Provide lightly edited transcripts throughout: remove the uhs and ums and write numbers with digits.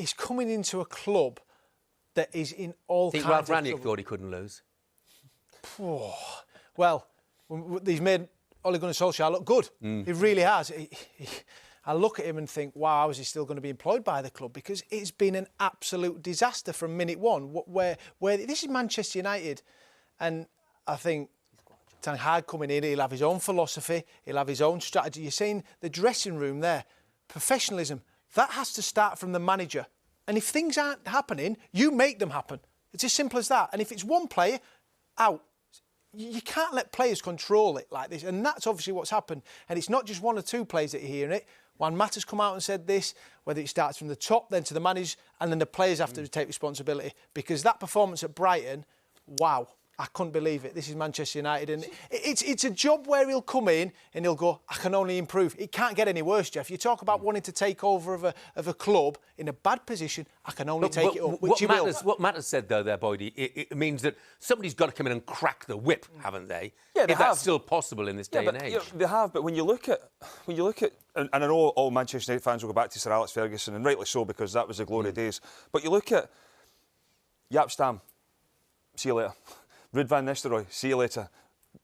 he's coming into a club that is in all kinds of trouble. Ralf Rangnick thought he couldn't lose. Oh, well, he's made Ole Gunnar Solskjaer look good. He really has. I look at him and think, wow, how is he still going to be employed by the club? Because it's been an absolute disaster from minute one. Where this is Manchester United, and I think Ten Hag coming in, he'll have his own philosophy, he'll have his own strategy. You're seeing the dressing room there, professionalism. That has to start from the manager. And if things aren't happening, you make them happen. It's as simple as that. And if it's one player, out. You can't let players control it like this. And that's obviously what's happened. And it's not just one or two players that are hearing it. Juan Mata's come out and said this, whether it starts from the top, then to the managers, and then the players have to take responsibility. Because that performance at Brighton, wow. I couldn't believe it. This is Manchester United. And it's a job where he'll come in and he'll go, I can only improve. It can't get any worse, Jeff. You talk about wanting to take over of a club in a bad position, I can only take it up, which he will. What Matt has said, though, there, Boydie, it means that somebody's got to come in and crack the whip, haven't they? Yeah, they if have. that's still possible in this day and age. You know, they have, but when you look at, and I know all Manchester United fans will go back to Sir Alex Ferguson, and rightly so, because that was the glory days. But you look at Jaap Stam, see you later. Ruud van Nistelrooy, see you later.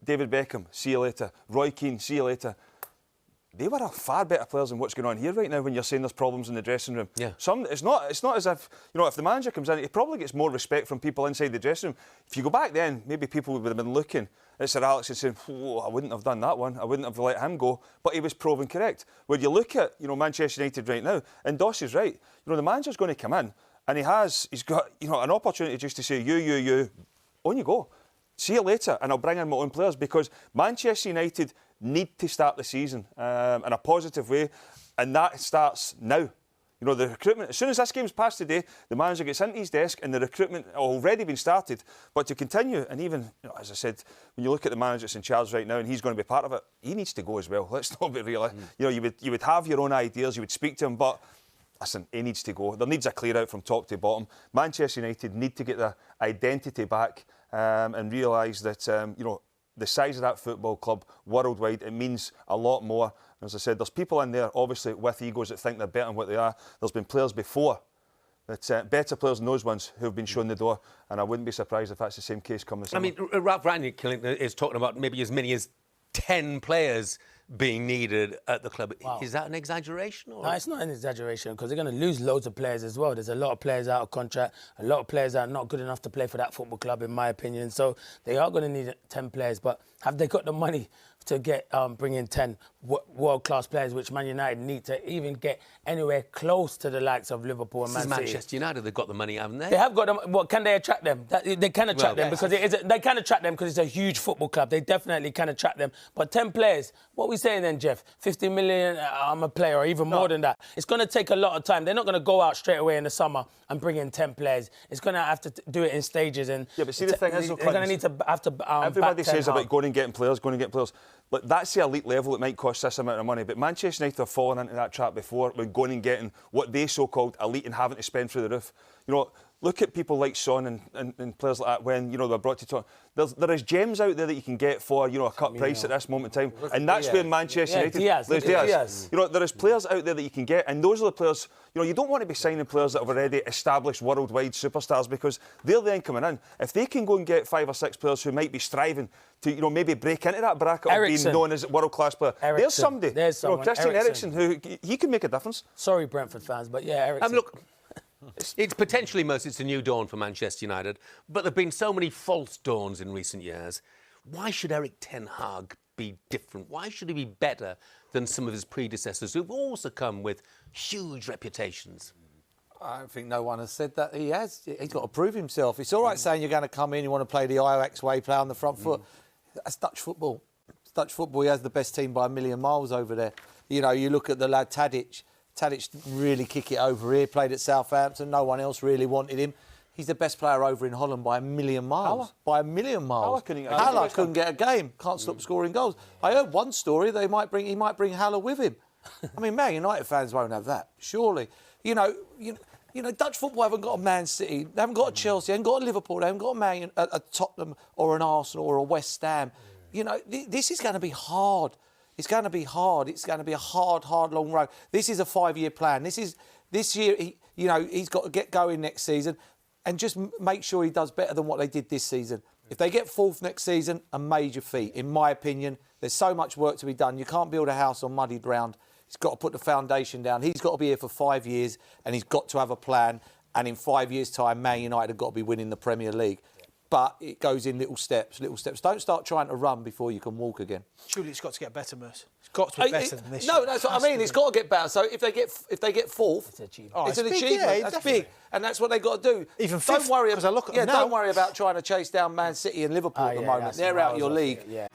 David Beckham, see you later. Roy Keane, see you later. They were far better players than what's going on here right now when you're saying there's problems in the dressing room. Yeah. It's not as if, you know, if the manager comes in, he probably gets more respect from people inside the dressing room. If you go back then, maybe people would have been looking at Sir Alex and saying, oh, I wouldn't have done that one. I wouldn't have let him go. But he was proven correct. When you look at, you know, Manchester United right now, and Doss is right, you know, the manager's going to come in and he's got, you know, an opportunity just to say, you, on you go. See you later, and I'll bring in my own players, because Manchester United need to start the season in a positive way, and that starts now. You know, the recruitment, as soon as this game's passed today, the manager gets into his desk and the recruitment already been started. But to continue, and even, you know, as I said, when you look at the manager that's in charge right now and he's going to be part of it, he needs to go as well. Let's not be real. You know, you would have your own ideas, you would speak to him, but listen, he needs to go. There needs a clear out from top to bottom. Manchester United need to get their identity back and realise that, you know, the size of that football club worldwide, it means a lot more. As I said, there's people in there, obviously, with egos that think they're better than what they are. There's been players before, that better players than those ones who have been shown the door, and I wouldn't be surprised if that's the same case coming this summer. I mean, Ralf Rangnick is talking about maybe as many as 10 players being needed at the club. Wow. Is that an exaggeration? Or? No, it's not an exaggeration, because they're going to lose loads of players as well. There's a lot of players out of contract, a lot of players that are not good enough to play for that football club, in my opinion. So they are going to need 10 players, but have they got the money to get bring in 10 world-class players, which Man United need to even get anywhere close to the likes of Liverpool and Man City? Manchester United, they've got the money, haven't they? They have got them. What, can they attract them? They can attract them, because they can attract them because it's a huge football club. They definitely can attract them. But 10 players, what are we saying then, Jeff? 50 million, I'm a player, or even more than that. It's going to take a lot of time. They're not going to go out straight away in the summer and bring in 10 players. It's going to have to do it in stages. And yeah, but see, the thing is, they're going to need to have to. Everybody says about going and getting players. But that's the elite level. It might cost this amount of money. But Manchester United have fallen into that trap before, with going and getting what they so-called elite and having to spend through the roof. You know, look at people like Son and players like that when, you know, they're brought to talk. There is gems out there that you can get for, you know, a cut price at this moment in time. And that's where Manchester United... Diaz. You know, there is players out there that you can get, and those are the players... You know, you don't want to be signing players that have already established worldwide superstars, because they're then coming in. If they can go and get 5 or 6 players who might be striving to, you know, maybe break into that bracket of being known as a world-class player, there's somebody. There's someone. You know, Christian Eriksen, who he can make a difference. Sorry, Brentford fans, but yeah, Eriksen. Look, it's potentially it's a new dawn for Manchester United, but there have been so many false dawns in recent years. Why should Erik Ten Hag be different? Why should he be better than some of his predecessors who've also come with huge reputations? I don't think no one has said that he has. He's got to prove himself. It's all right saying you're going to come in, you want to play the Ajax way, play on the front foot. That's Dutch football. It's Dutch football. He has the best team by a million miles over there. You know, you look at the lad Tadic. Tadic didn't really kick it over here, played at Southampton. No one else really wanted him. He's the best player over in Holland by a million miles. By a million miles. Haller couldn't get a game. Can't stop scoring goals. I heard one story he might bring Haller with him. I mean, Man United fans won't have that, surely. You know, Dutch football haven't got a Man City, they haven't got a Chelsea, they haven't got a Liverpool, they haven't got a Tottenham or an Arsenal or a West Ham. You know, this is going to be hard. It's going to be hard. It's going to be a hard, long road. This is a 5-year plan. This year, You know, he's got to get going next season and just make sure he does better than what they did this season. If they get fourth next season, a major feat, in my opinion. There's so much work to be done. You can't build a house on muddy ground. He's got to put the foundation down. He's got to be here for 5 years and he's got to have a plan. And in 5 years' time, Man United have got to be winning the Premier League. But it goes in little steps, little steps. Don't start trying to run before you can walk again. Surely it's got to get better, Merce. It's got to be better than this. No, that's what I mean. It's got to get better. So if they get fourth, it's an achievement. Yeah, that's definitely. big, and that's what they got to do. Even don't fifth, worry. 'cause I look at them now. Don't worry about trying to chase down Man City and Liverpool at the moment. They're out of your league. Yeah.